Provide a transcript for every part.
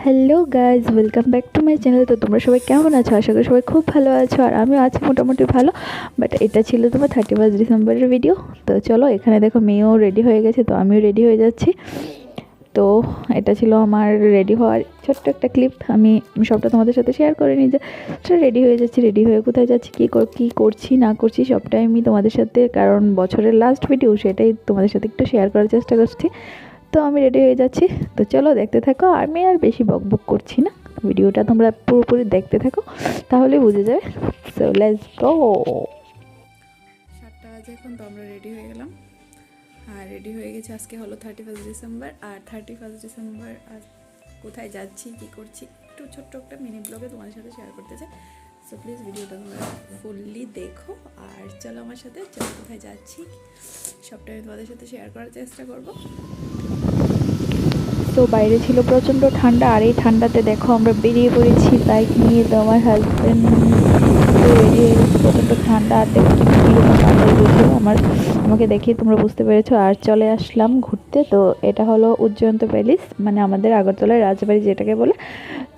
Hello guys, welcome back to my channel. তো তোমরা সবাই কেমন আছো? আশা করি সবাই খুব ভালো আছো, আর আমিও আছি মোটামুটি ভালো। বাট এটা ছিল তোমার 31 ডিসেম্বরের ভিডিও। তো চলো, এখানে দেখো মেয়েও রেডি হয়ে গেছে, তো আমিও রেডি হয়ে যাচ্ছি। তো এটা ছিল আমার রেডি হওয়ার ছোট্ট একটা ক্লিপ। আমি সবটা তোমাদের সাথে শেয়ার করে নিই যে রেডি হয়ে যাচ্ছি, রেডি হয়ে কোথায় যাচ্ছি, কী করছি না করছি সবটাই আমি তোমাদের সাথে, কারণ বছরের লাস্ট ভিডিও, সেটাই তোমাদের সাথে একটু শেয়ার করার চেষ্টা করছি। তো আমি রেডি হয়ে যাচ্ছি, তো চলো দেখতে থাকো। আমি আর বেশি বকবক করছি না, ভিডিওটা তোমরা পুরোপুরি দেখতে থাকো, তাহলে বুঝে যাবে। So let's go. 7টা বাজে এখন, তো আমরা রেডি হয়ে গেলাম। আর রেডি হয়ে গেছে, আজকে হলো 31 ডিসেম্বর। আর 31 ডিসেম্বর আর কোথায় যাচ্ছি, কী করছি, একটু ছোট্ট একটা মিনি ব্লগে তোমাদের সাথে শেয়ার করতে চাই। সো প্লিজ ভিডিওটা তোমরা ফুললি দেখো, আর চলো আমার সাথে, চলো কোথায় যাচ্ছি সবটা আমি তোমাদের সাথে শেয়ার করার চেষ্টা করব। তো বাইরে ছিল প্রচণ্ড ঠান্ডা, আর এই ঠান্ডাতে দেখো আমরা বেরিয়ে পড়েছি বাইক নিয়ে। তো আমার হাজব্যান্ড রেডি হয়ে গেছে, প্রচণ্ড ঠান্ডা। আর দেখো কীরকম কাপড় বুঝে আমাকে দেখে তোমরা বুঝতে পেরেছো। আর চলে আসলাম ঘুরতে। তো এটা হলো উজ্জয়ন্ত প্যালেস, মানে আমাদের আগরতলার রাজবাড়ি যেটাকে বলে।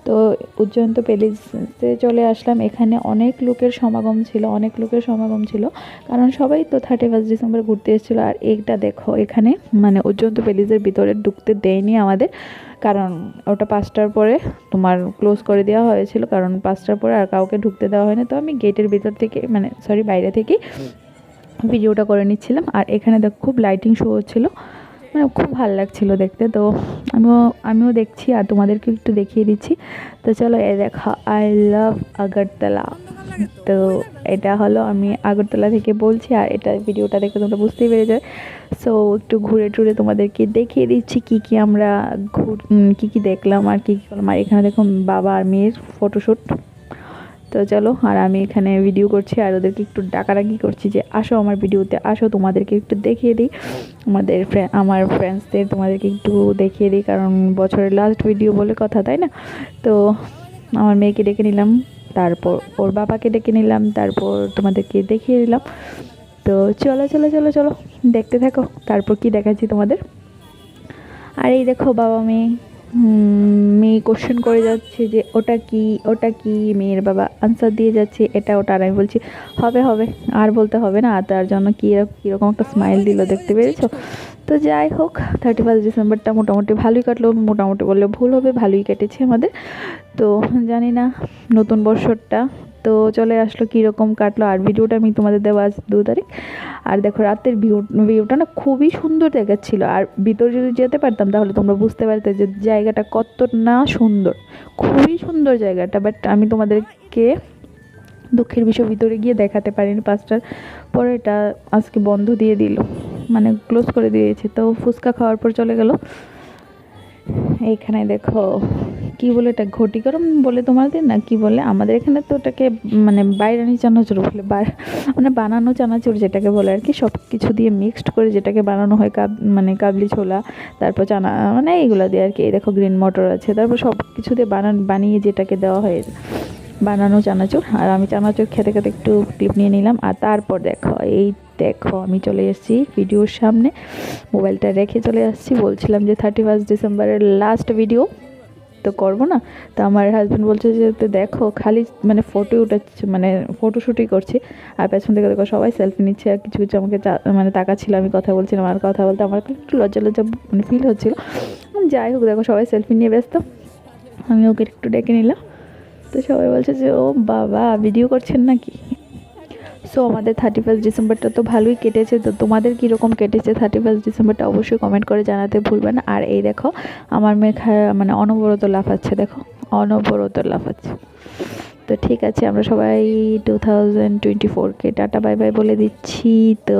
তো উজ্জয়ন্ত প্যালেসে চলে আসলাম। এখানে অনেক লোকের সমাগম ছিল, কারণ সবাই তো 31 ডিসেম্বর ঘুরতে এসেছিলো। আর এইটা দেখো, এখানে মানে উজ্জয়ন্ত প্যালেসের ভিতরে ঢুকতে দেয়নি আমাদের, কারণ ওটা 5টার পরে তোমার ক্লোজ করে দেওয়া হয়েছিল, কারণ 5টার পরে আর কাউকে ঢুকতে দেওয়া হয় না। তো আমি গেটের ভিতর থেকে, মানে বাইরে থেকে ভিডিওটা করে নিচ্ছিলাম। আর এখানে দেখো খুব লাইটিং শো হচ্ছিলো, মানে খুব ভালো লাগছিলো দেখতে। তো আমিও দেখছি, আর তোমাদেরকে একটু দেখিয়ে দিচ্ছি। তো চলো, এ দেখো, আই লাভ আগরতলা। তো এটা হলো, আমি আগরতলা থেকে বলছি, আর এটা ভিডিওটা দেখে তোমরা বুঝতেই পেরে যাবে। সো একটু ঘুরে টুরে তোমাদেরকে দেখিয়ে দিচ্ছি আমরা কী দেখলাম আর কী করলাম। আর এখানে দেখো বাবা আর মেয়ের ফটোশ্যুট। তো চলো, আর আমি এখানে ভিডিও করছি, আর ওদেরকে একটু ডাকাডাকি করছি যে আসো আমার ভিডিওতে, আসো তোমাদেরকে একটু দেখিয়ে দিই, আমার ফ্রেন্ডসদের তোমাদেরকে একটু দেখিয়ে দিই, কারণ বছরের লাস্ট ভিডিও বলে কথা, তাই না? তো আমার মেয়েকে ডেকে নিলাম, তারপর ওর বাবাকে ডেকে নিলাম, তারপর তোমাদেরকে দেখিয়ে দিলাম। তো চলো চলো চলো চলো, দেখতে থাকো তারপর কি দেখাচ্ছি তোমাদের। আর এই দেখো বাবা মেয়ে কোশ্চেন করে যাচ্ছে যে ওটা কি। মেয়ের বাবা আনসার দিয়ে যাচ্ছে এটা ওটা, আর আমি বলছি হবে হবে, আর বলতে হবে না। তার জন্য কীরকম একটা স্মাইল দিল, দেখতে পেরেছো? তো যাই হোক, 31 ডিসেম্বরটা মোটামুটি ভালোই কাটলো, মোটামুটি বললে ভুল হবে, ভালোই কেটেছে আমাদের। তো জানি না নতুন বছরটা তো চলে আসলো কীরকম কাটলো। আর ভিডিওটা আমি তোমাদের দেবো আজ 2 তারিখ। আর দেখো রাতের ভিউটা না খুবই সুন্দর দেখাচ্ছিল, আর ভিতরে যদি যেতে পারতাম তাহলে তোমরা বুঝতে পারতে যে জায়গাটা কত না সুন্দর, খুবই সুন্দর জায়গাটা। বাট আমি তোমাদেরকে দুঃখের বিষয় ভিতরে গিয়ে দেখাতে পারিনি, 5টার পরে এটা আজকে বন্ধ দিয়ে দিল, মানে ক্লোজ করে দিয়েছে। তো ফুচকা খাওয়ার পর চলে গেল। এইখানে দেখো কি বলে, এটা ঘটি গরম বলে তোমাদের, না কি বলে আমাদের এখানে, তো ওটাকে মানে বাইরানি চানাচুর বলে, মানে বানানো চানাচুর যেটাকে বলে আর কি, সব কিছু দিয়ে মিক্সড করে যেটাকে বানানো হয়, মানে কাবলি ছোলা, তারপর চানা, মানে এইগুলো দিয়ে আর কি। এই দেখো গ্রিন মটর আছে, তারপর সব কিছু দিয়ে বানিয়ে যেটাকে দেওয়া হয় বানানো চানাচুর। আর আমি চানাচুর খেতে খেতে একটু ক্লিপ নিয়ে নিলাম। আর তারপর দেখো আমি চলে এসেছি ভিডিওর সামনে, মোবাইলটা রেখে চলে আসছি। বলছিলাম যে 31 ডিসেম্বরের লাস্ট ভিডিও তো করবো না। তো আমার হাজব্যান্ড বলছে যে তো দেখো খালি মানে ফটো উঠাচ্ছে, মানে ফটোশ্যুটই করছি, আর পেছন থেকে দেখো সবাই সেলফি নিচ্ছে, আর কিছু কিছু আমাকে মানে তাকাচ্ছিল, আমি কথা বলছিলাম, আর কথা বলতে আমার একটু লজ্জা মানে ফিল হচ্ছিলো। যাই হোক, দেখো সবাই সেলফি নিয়ে ব্যস্ত, আমি ওকে একটু ডেকে নিলাম। তো সবাই বলছে যে ও বাবা ভিডিও করছেন নাকি। সো আমাদের 31 ডিসেম্বরটা তো ভালোই কেটেছে। তো তোমাদের কীরকম কেটেছে 31 ডিসেম্বরটা অবশ্যই কমেন্ট করে জানাতে ভুলবে না। আর এই দেখো আমার মেয়ে মানে অনবরত লাফাচ্ছে, দেখো অনবরত লাফাচ্ছে। তো ঠিক আছে, আমরা সবাই 2024কে টাটা বাই বাই বলে দিচ্ছি। তো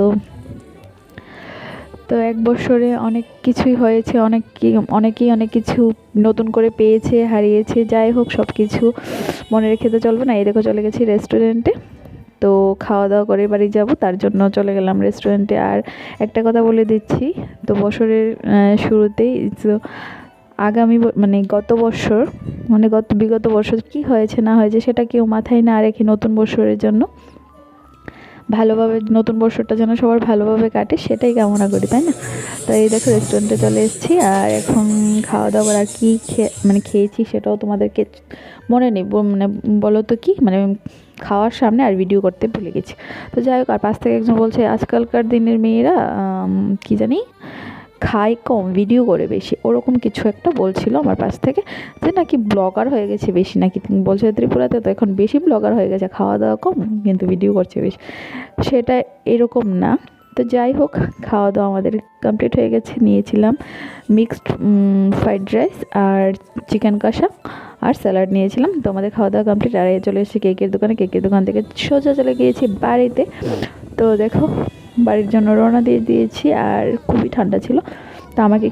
তো 1 বছরে অনেক কিছুই হয়েছে, অনেকেই অনেক কিছু নতুন করে পেয়েছে, হারিয়েছে। যাই হোক, সব কিছু মনে রেখে তো চলবে না। এই দেখো চলে গেছি রেস্টুরেন্টে, তো খাওয়া দাওয়া করে বাড়ি যাব, তার জন্য চলে গেলাম রেস্টুরেন্টে। আর একটা কথা বলে দিচ্ছি, তো বছরের শুরুতেই আগামী মানে বিগত বছর কি হয়েছে না হয়েছে সেটা কেউ মাথায় না রেখে নতুন বছরের জন্য ভালোভাবে নতুন বছরটা যেন সবার ভালোভাবে কাটে সেটাই কামনা করি, তাই না? তো এই দেখো রেস্টুরেন্টে চলে এসেছি, আর এখন খাওয়া দাওয়ার আর কী খেয়েছি সেটাও তোমাদেরকে মনে নেই, মানে বলো তো কি, মানে খাওয়ার সামনে আর ভিডিও করতে ভুলে গেছি। তো যাই হোক, আর পাশ থেকে একজন বলছে আজকালকার দিনের মেয়েরা কি জানি খায় কম ভিডিও করে বেশি, ওরকম কিছু একটা বলছিল আমার পাশ থেকে, যে নাকি ব্লগার হয়ে গেছে বেশি, নাকি বলছে ত্রিপুরাতে তো এখন বেশি ব্লগার হয়ে গেছে, খাওয়া দাওয়া কম কিন্তু ভিডিও করছে বেশি। সেটা এরকম না। তো যাই হোক, খাওয়া দাওয়া আমাদের কমপ্লিট হয়ে গেছে। নিয়েছিলাম মিক্সড ফ্রাইড রাইস আর চিকেন কষা আর স্যালাড নিয়েছিলাম। তো আমাদের খাওয়া দাওয়া কমপ্লিট, আর চলে এসেছি কেকের দোকানে। কেকের দোকান থেকে সোজা চলে গিয়েছি বাড়িতে। তো দেখো বাড়ির জন্য রওনা দিয়ে দিয়েছি, আর খুবই ঠান্ডা ছিল। তো আমাকে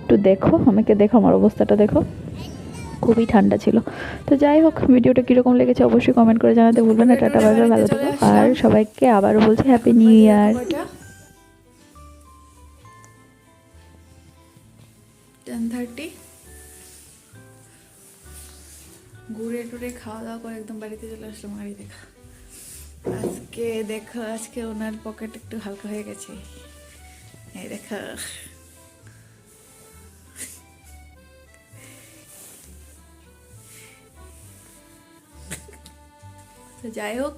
দেখো আমার অবস্থাটা দেখো, খুবই ঠান্ডা ছিল। তো যাই হোক, ভিডিওটা কীরকম লেগেছে অবশ্যই কমেন্ট করে জানাতে ভুলবেন না। টাটা বাই বাই, ভালো থেকো। আর সবাইকে আবারও বলছি হ্যাপি নিউ ইয়ার। 10:30 ঘুরে টুরে খাওয়া দাওয়া করে একদম বাড়িতে চলে আসলাম। গাড়ি দেখা আজকে ওনার পকেট একটু হালকা হয়ে গেছে, এই দেখা। তো যাই হোক,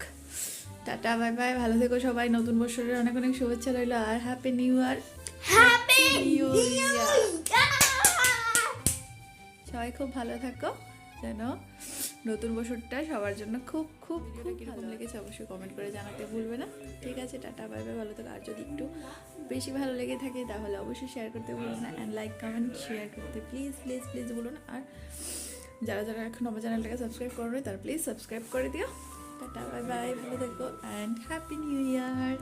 টাটা বাই বাই, ভালো থেকো সবাই। নতুন বছরের অনেক অনেক শুভেচ্ছা রইল, আর happy new year. Happy new year. সবাই খুব ভালো থাকো, যেন নতুন বছরটা সবার জন্য খুব খুব খুব ভালো লেগেছে অবশ্যই কমেন্ট করে জানাতে ভুলবে না। ঠিক আছে, টাটা বাই বাই, ভালো থাকো। আর যদি একটু বেশি ভালো লেগে থাকে তাহলে অবশ্যই শেয়ার করতে ভুলবেন না, অ্যান্ড লাইক কমেন্ট শেয়ার করতে প্লিজ প্লিজ প্লিজ বলুন। আর যারা যারা এখন আমার চ্যানেলটাকে সাবস্ক্রাইব করো তারা প্লিজ সাবস্ক্রাইব করে দিও। টাটা বাই বাই, ভালো থেকো, অ্যান্ড হ্যাপি নিউ ইয়ার।